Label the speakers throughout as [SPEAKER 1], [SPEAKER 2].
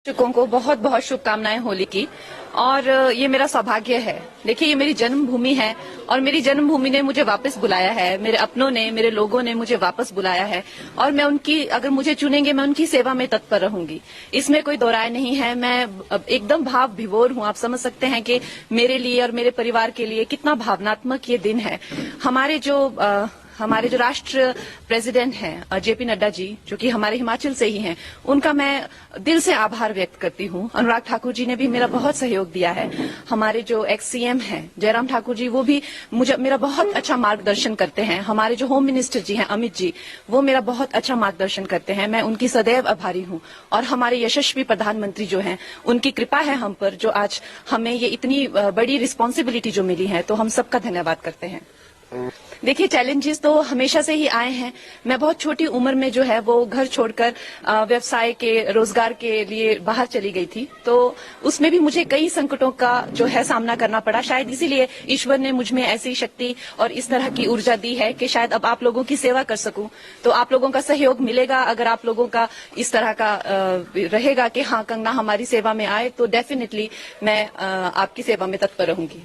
[SPEAKER 1] दर्शकों को बहुत बहुत शुभकामनाएं होली की। और ये मेरा सौभाग्य है। देखिए, ये मेरी जन्मभूमि है और मेरी जन्मभूमि ने मुझे वापस बुलाया है। मेरे अपनों ने, मेरे लोगों ने मुझे वापस बुलाया है और मैं उनकी, अगर मुझे चुनेंगे, मैं उनकी सेवा में तत्पर रहूंगी। इसमें कोई दो राय नहीं है। मैं एकदम भाव विभोर हूं। आप समझ सकते हैं कि मेरे लिए और मेरे परिवार के लिए कितना भावनात्मक ये दिन है। हमारे जो राष्ट्र प्रेसिडेंट हैं जेपी नड्डा जी, जो कि हमारे हिमाचल से ही हैं, उनका मैं दिल से आभार व्यक्त करती हूं। अनुराग ठाकुर जी ने भी मेरा बहुत सहयोग दिया है। हमारे जो एक्स सीएम हैं जयराम ठाकुर जी, वो भी मेरा बहुत अच्छा मार्गदर्शन करते हैं। हमारे जो होम मिनिस्टर जी हैं अमित जी, वो मेरा बहुत अच्छा मार्गदर्शन करते हैं। मैं उनकी सदैव आभारी हूं। और हमारे यशस्वी प्रधानमंत्री जो हैं, उनकी कृपा है हम पर, जो आज हमें ये इतनी बड़ी रिस्पॉन्सिबिलिटी जो मिली है, तो हम सबका धन्यवाद करते हैं। देखिए, चैलेंजेस तो हमेशा से ही आए हैं। मैं बहुत छोटी उम्र में जो है वो घर छोड़कर व्यवसाय के, रोजगार के लिए बाहर चली गई थी। तो उसमें भी मुझे कई संकटों का जो है सामना करना पड़ा। शायद इसीलिए ईश्वर ने मुझ में ऐसी शक्ति और इस तरह की ऊर्जा दी है कि शायद अब आप लोगों की सेवा कर सकूं। तो आप लोगों का सहयोग मिलेगा। अगर आप लोगों का इस तरह का रहेगा कि हाँ, कंगना हमारी सेवा में आए, तो डेफिनेटली मैं आपकी सेवा में तत्पर रहूंगी।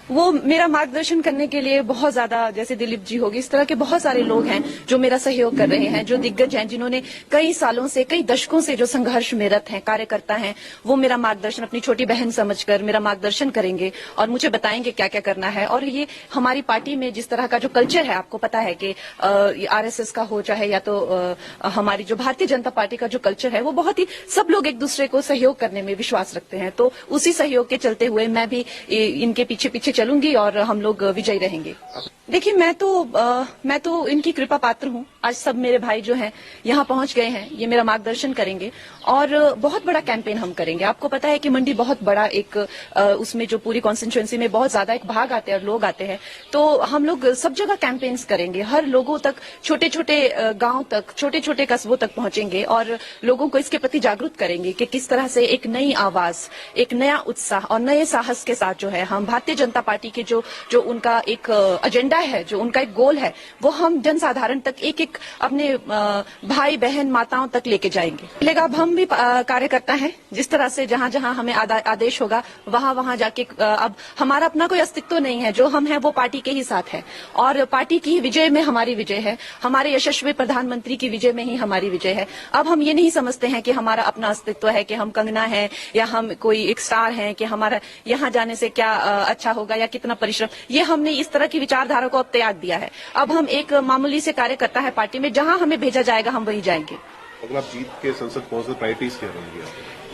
[SPEAKER 1] वो मेरा मार्गदर्शन करने के लिए बहुत ज्यादा, जैसे दिलीप जी होगी, इस तरह के बहुत सारे लोग हैं जो मेरा सहयोग कर रहे हैं, जो दिग्गज हैं, जिन्होंने कई सालों से, कई दशकों से जो संघर्ष में रत हैं, कार्यकर्ता हैं, वो मेरा मार्गदर्शन अपनी छोटी बहन समझकर मेरा मार्गदर्शन करेंगे और मुझे बताएंगे क्या क्या करना है। और ये हमारी पार्टी में जिस तरह का जो कल्चर है, आपको पता है कि आरएसएस का हो चाहे या तो हमारी जो भारतीय जनता पार्टी का जो कल्चर है, वो बहुत ही, सब लोग एक दूसरे को सहयोग करने में विश्वास रखते हैं। तो उसी सहयोग के चलते हुए मैं भी इनके पीछे पीछे चलूंगी और हम लोग विजयी रहेंगे। देखिए, मैं तो इनकी कृपा पात्र हूँ। आज सब मेरे भाई जो हैं यहाँ पहुंच गए हैं, ये मेरा मार्गदर्शन करेंगे और बहुत बड़ा कैंपेन हम करेंगे। आपको पता है कि मंडी बहुत बड़ा एक उसमें जो पूरी कॉन्स्टिट्यूएंसी में बहुत ज्यादा एक भाग आते हैं और लोग आते हैं। तो हम लोग सब जगह कैंपेन्स करेंगे, हर लोगों तक, छोटे छोटे गांव तक, छोटे छोटे कस्बों तक पहुंचेंगे और लोगों को इसके प्रति जागरूक करेंगे कि किस तरह से एक नई आवाज, एक नया उत्साह और नए साहस के साथ जो है हम भारतीय जनता पार्टी के जो उनका एक एजेंडा है, जो उनका एक गोल है, वो हम जनसाधारण तक, एक एक अपने भाई बहन माताओं तक लेके जाएंगे। लेकिन अब हम भी कार्यकर्ता हैं। जिस तरह से जहां जहां हमें आदेश होगा, वहां वहां जाके अब हमारा अपना कोई अस्तित्व नहीं है। जो हम हैं वो पार्टी के ही साथ है और पार्टी की विजय में हमारी विजय है। हमारे यशस्वी प्रधानमंत्री की विजय में ही हमारी विजय है। अब हम ये नहीं समझते हैं कि हमारा अपना अस्तित्व है, कि हम कंगना है या हम कोई एक स्टार है, कि हमारा यहाँ जाने से क्या अच्छा होगा या कितना परिश्रम। ये हमने इस तरह की विचारधारा को अब त्याग दिया है। अब हम एक मामूली से कार्यकर्ता है पार्टी में, जहां हमें भेजा जाएगा हम वहीं जाएंगे।
[SPEAKER 2] अगर आप जीत के संसद पहुंचे, प्रायोरिटीज क्या रहेंगी?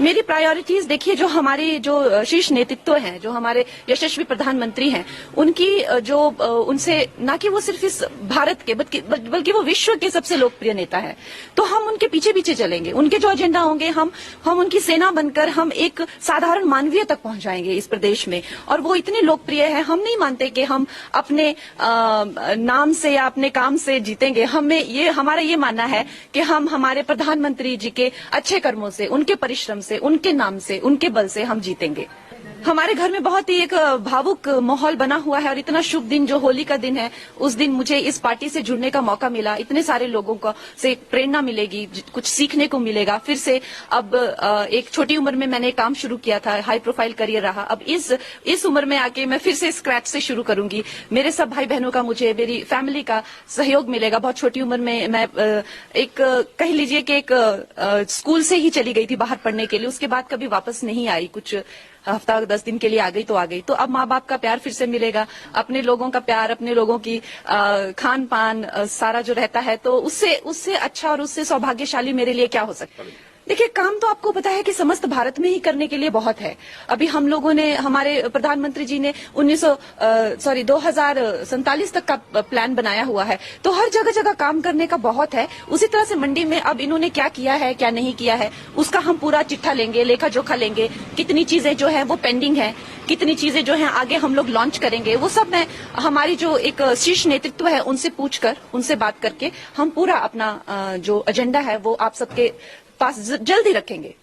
[SPEAKER 1] मेरी प्रायोरिटीज, देखिए, जो हमारी जो शीर्ष नेतृत्व हैं, जो हमारे यशस्वी प्रधानमंत्री हैं, उनकी जो उनसे ना कि वो सिर्फ इस भारत के बल्कि वो विश्व के सबसे लोकप्रिय नेता है। तो हम उनके पीछे पीछे चलेंगे। उनके जो एजेंडा होंगे, हम उनकी सेना बनकर हम एक साधारण मानवीय तक पहुंचाएंगे इस प्रदेश में। और वो इतने लोकप्रिय है, हम नहीं मानते कि हम अपने नाम से या अपने काम से जीतेंगे। हमारा ये मानना है कि हम हमारे प्रधानमंत्री जी के अच्छे कर्मों से, उनके परिश्रम से, उनके नाम से, उनके बल से हम जीतेंगे। हमारे घर में बहुत ही एक भावुक माहौल बना हुआ है और इतना शुभ दिन जो होली का दिन है, उस दिन मुझे इस पार्टी से जुड़ने का मौका मिला। इतने सारे लोगों को से प्रेरणा मिलेगी, कुछ सीखने को मिलेगा। फिर से अब एक छोटी उम्र में मैंने काम शुरू किया था, हाई प्रोफाइल करियर रहा। अब इस उम्र में आके मैं फिर से स्क्रैच से शुरू करूंगी। मेरे सब भाई बहनों का, मुझे मेरी फैमिली का सहयोग मिलेगा। बहुत छोटी उम्र में मैं एक कह लीजिए कि एक स्कूल से ही चली गई थी बाहर पढ़ने के लिए। उसके बाद कभी वापस नहीं आई। कुछ हफ्ता 10 दिन के लिए आ गई तो आ गई। तो अब माँ बाप का प्यार फिर से मिलेगा, अपने लोगों का प्यार, अपने लोगों की खान पान सारा जो रहता है, तो उससे अच्छा और उससे सौभाग्यशाली मेरे लिए क्या हो सकता है। देखिए, काम तो आपको पता है कि समस्त भारत में ही करने के लिए बहुत है। अभी हम लोगों ने, हमारे प्रधानमंत्री जी ने 2047 तक का प्लान बनाया हुआ है। तो हर जगह जगह काम करने का बहुत है। उसी तरह से मंडी में अब इन्होंने क्या किया है, क्या नहीं किया है, उसका हम पूरा चिट्ठा लेंगे, लेखा जोखा लेंगे। कितनी चीजें जो है वो पेंडिंग है, कितनी चीजें जो है आगे हम लोग लॉन्च करेंगे, वो सब मैं हमारी जो एक शीर्ष नेतृत्व है उनसे पूछकर, उनसे बात करके हम पूरा अपना जो एजेंडा है वो आप सबके पास जल्दी रखेंगे।